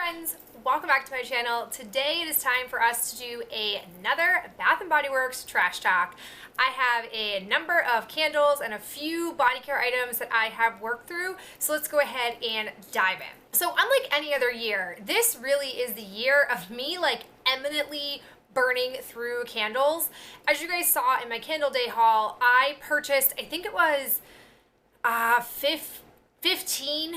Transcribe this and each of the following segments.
friends, welcome back to my channel. Today it is time for us to do another Bath & Body Works trash talk. I have a number of candles and a few body care items that I have worked through, so let's go ahead and dive in. So unlike any other year, this really is the year of me eminently burning through candles. As you guys saw in my candle day haul, I purchased, I think it was 15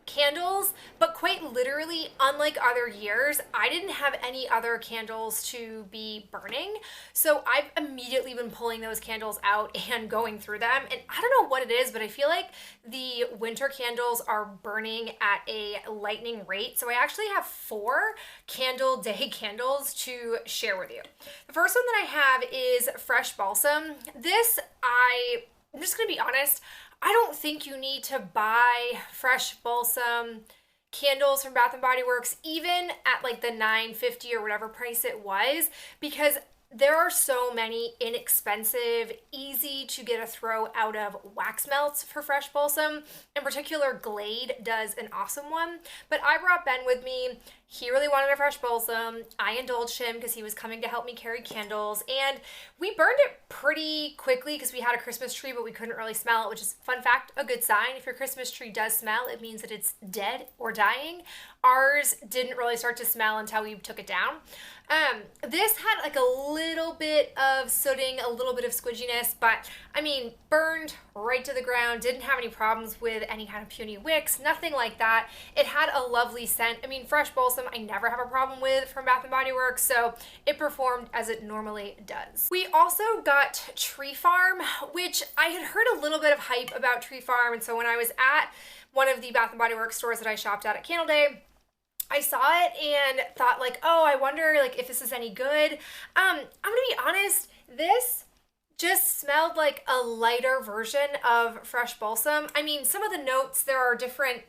candles, but quite literally, unlike other years, I didn't have any other candles to be burning. So I've immediately been pulling those candles out and going through them. And I don't know what it is, but I feel like the winter candles are burning at a lightning rate. So I actually have 4 candle day candles to share with you. The first one that I have is Fresh Balsam. I'm just gonna be honest, I don't think you need to buy Fresh Balsam candles from Bath & Body Works, even at the $9.50 or whatever price it was, because there are so many inexpensive, easy to get a throw out of wax melts for Fresh Balsam. In particular, Glade does an awesome one, but I brought Ben with me. He really wanted a Fresh Balsam. I indulged him because he was coming to help me carry candles, and we burned it pretty quickly because we had a Christmas tree, but we couldn't really smell it, which is, fun fact, a good sign. If your Christmas tree does smell, it means that it's dead or dying. Ours didn't really start to smell until we took it down. This had a little bit of sooting, a little bit of squidginess, but I mean, burned right to the ground, didn't have any problems with any kind of puny wicks, nothing like that. It had a lovely scent. I mean, Fresh Balsam, I never have a problem with from Bath & Body Works, so it performed as it normally does. We also got Tree Farm, which I had heard a little bit of hype about Tree Farm, and so when I was at one of the Bath & Body Works stores that I shopped at Candle Day, I saw it and thought oh, I wonder if this is any good. I'm gonna be honest, this just smelled like a lighter version of Fresh Balsam. I mean, some of the notes, there are different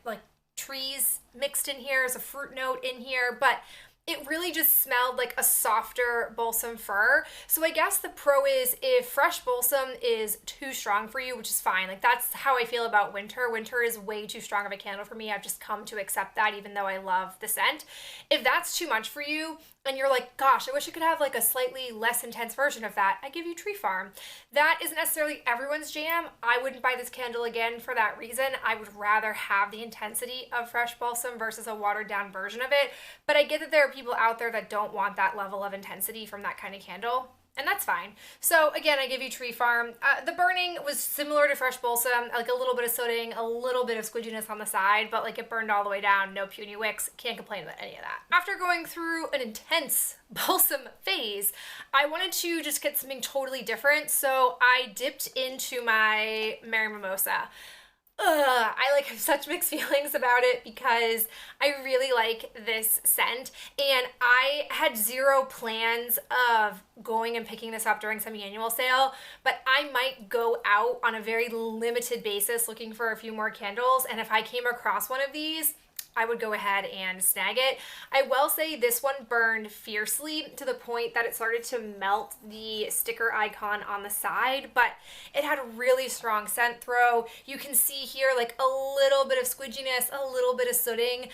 trees mixed in here, there's a fruit note in here, but it really just smelled like a softer balsam fir. So I guess the pro is if Fresh Balsam is too strong for you, which is fine. That's how I feel about winter. Winter is way too strong of a candle for me. I've just come to accept that, even though I love the scent. If that's too much for you and you're gosh, I wish I could have a slightly less intense version of that, I give you Tree Farm. That isn't necessarily everyone's jam. I wouldn't buy this candle again for that reason. I would rather have the intensity of Fresh Balsam versus a watered down version of it. But I get that there are people out there that don't want that level of intensity from that kind of candle, and that's fine. So again, I give you Tree Farm. The burning was similar to Fresh Balsam, a little bit of sooting, a little bit of squidginess on the side, but it burned all the way down, no puny wicks, can't complain about any of that. After going through an intense balsam phase, I wanted to just get something totally different, so I dipped into my Mimosa. I have such mixed feelings about it because I really like this scent, and I had zero plans of going and picking this up during some annual sale, but I might go out on a very limited basis looking for a few more candles, and if I came across one of these, I would go ahead and snag it. I will say this one burned fiercely to the point that it started to melt the sticker icon on the side, but it had a really strong scent throw. You can see here a little bit of squidginess, a little bit of sooting,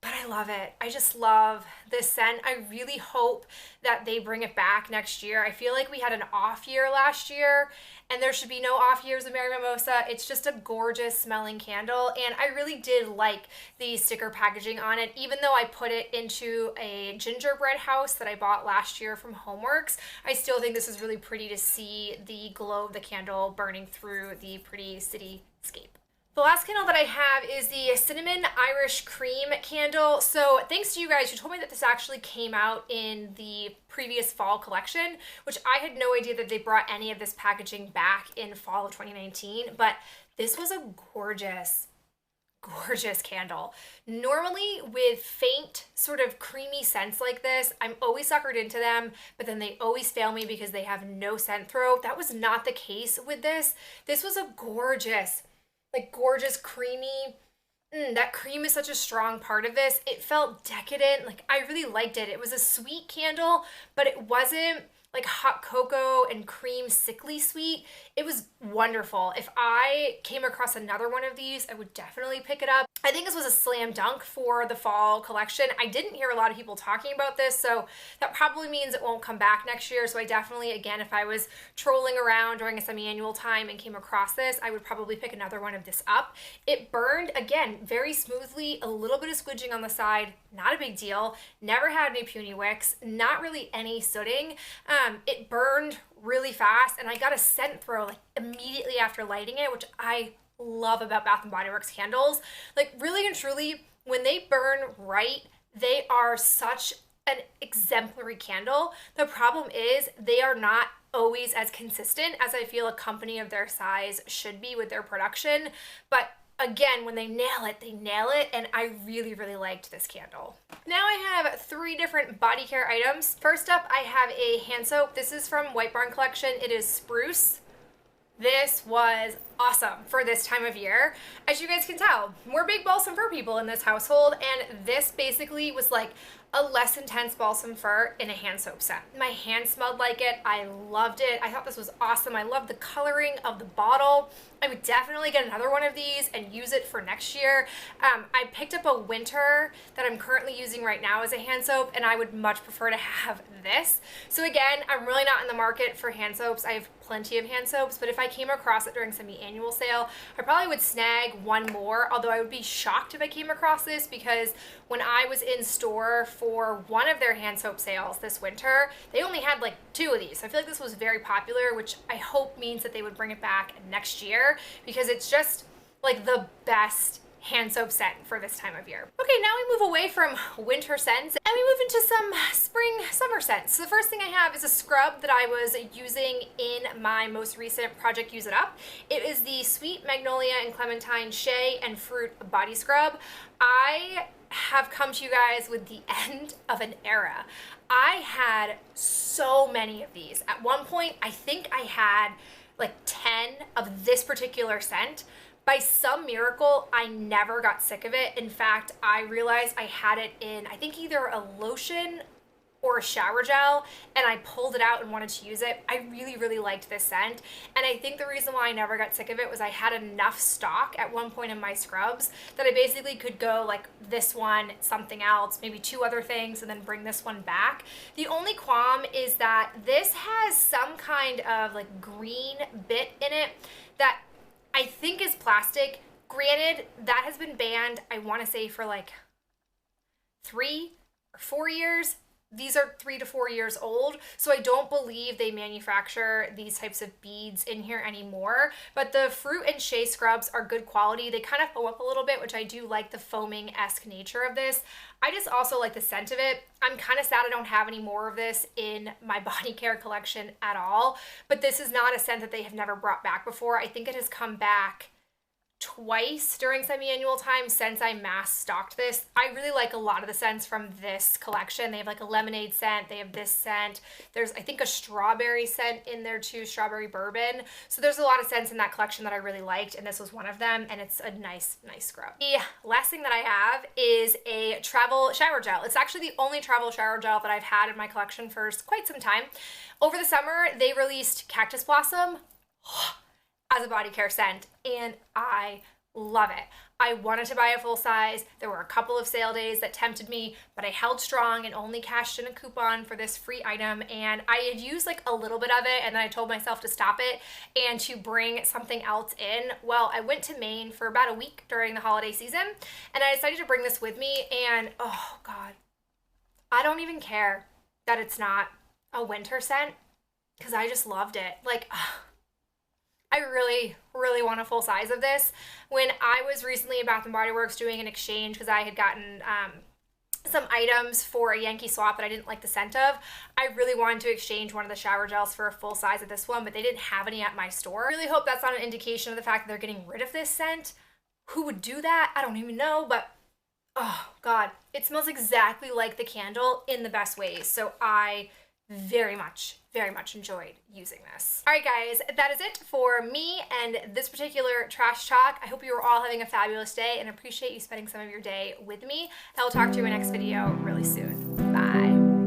but I love it. I just love this scent. I really hope that they bring it back next year. I feel like we had an off year last year, and there should be no off years of Mimosa. It's just a gorgeous smelling candle, and I really did like the sticker packaging on it. Even though I put it into a gingerbread house that I bought last year from Homeworks, I still think this is really pretty to see the glow of the candle burning through the pretty cityscape. The last candle that I have is the Cinnamon Irish Cream candle. So thanks to you guys who told me that this actually came out in the previous fall collection, which I had no idea that they brought any of this packaging back in fall of 2019, but this was a gorgeous candle. Normally with faint sort of creamy scents like this, I'm always suckered into them, but then they always fail me because they have no scent throw. That was not the case with this. This was a gorgeous creamy, that cream is such a strong part of this. It felt decadent. I really liked it. It was a sweet candle, but it wasn't like hot cocoa and cream sickly sweet. It was wonderful. If I came across another one of these, I would definitely pick it up. I think this was a slam dunk for the fall collection. I didn't hear a lot of people talking about this, so that probably means it won't come back next year. So I definitely, again, if I was trolling around during a semi-annual time and came across this, I would probably pick another one of this up. It burned, again, very smoothly, a little bit of squidging on the side, not a big deal. Never had any puny wicks, not really any sooting. It burned really fast, and I got a scent throw like immediately after lighting it, which I love about Bath & Body Works candles. Like, really and truly, when they burn right, they are such an exemplary candle. The problem is they are not always as consistent as I feel a company of their size should be with their production. But again, when they nail it, and I really, really liked this candle. Now I have 3 different body care items. First up, I have a hand soap. This is from White Barn Collection. It is Spruce. This was awesome for this time of year. As you guys can tell, we're big balsam fir people in this household, and this basically was like a less intense balsam fir in a hand soap scent. My hand smelled like it. I loved it. I thought this was awesome. I love the coloring of the bottle. I would definitely get another one of these and use it for next year. I picked up a winter that I'm currently using right now as a hand soap, and I would much prefer to have this. So again, I'm really not in the market for hand soaps. I have plenty of hand soaps, but if I came across it during semi-annual sale, I probably would snag one more, although I would be shocked if I came across this, because when I was in store for one of their hand soap sales this winter, they only had like 2 of these. So I feel like this was very popular, which I hope means that they would bring it back next year, because it's just like the best hand soap scent for this time of year. Okay, now we move away from winter scents and we move into some spring summer scents. So the first thing I have is a scrub that I was using in my most recent Project Use It Up. It is the Sweet Magnolia and Clementine Shea and Fruit Body Scrub. I have come to you guys with the end of an era. I had so many of these. At one point, I think I had like 10 of this particular scent. By some miracle, I never got sick of it. In fact, I realized I had it in, I think, either a lotion or a shower gel, and I pulled it out and wanted to use it. I really, really liked this scent, and I think the reason why I never got sick of it was I had enough stock at one point in my scrubs that I basically could go like this one, something else, maybe 2 other things, and then bring this one back. The only qualm is that this has some kind of like green bit in it that I think is plastic. Granted, that has been banned, I want to say, for like 3 or 4 years. These are 3 to 4 years old, so I don't believe they manufacture these types of beads in here anymore. But the Fruit and Shea scrubs are good quality. They kind of foam up a little bit, which I do like the foaming-esque nature of this. I just also like the scent of it. I'm kind of sad I don't have any more of this in my body care collection at all, but this is not a scent that they have never brought back before. I think it has come back twice during semi-annual time since I mass stocked this. I really like a lot of the scents from this collection. They have like a lemonade scent, they have this scent, there's I think a strawberry scent in there too, strawberry bourbon. So there's a lot of scents in that collection that I really liked, and this was one of them, and it's a nice scrub. The last thing that I have is a travel shower gel. It's actually the only travel shower gel that I've had in my collection for quite some time. Over the summer, they released Cactus Blossom as a body care scent, and I love it. I wanted to buy a full size. There were a couple of sale days that tempted me, but I held strong and only cashed in a coupon for this free item, and I had used like a little bit of it, and then I told myself to stop it and to bring something else in. Well, I went to Maine for about a week during the holiday season, and I decided to bring this with me, and oh God, I don't even care that it's not a winter scent, because I just loved it. Like, I really, really want a full size of this. When I was recently at Bath & Body Works doing an exchange, because I had gotten some items for a Yankee swap that I didn't like the scent of, I really wanted to exchange one of the shower gels for a full size of this one, but they didn't have any at my store. I really hope that's not an indication of the fact that they're getting rid of this scent. Who would do that? I don't even know, but oh God, it smells exactly like the candle in the best ways. So I very much enjoyed using this. All right, guys, that is it for me and this particular trash talk. I hope you are all having a fabulous day and appreciate you spending some of your day with me. I will talk to you in my next video really soon. Bye.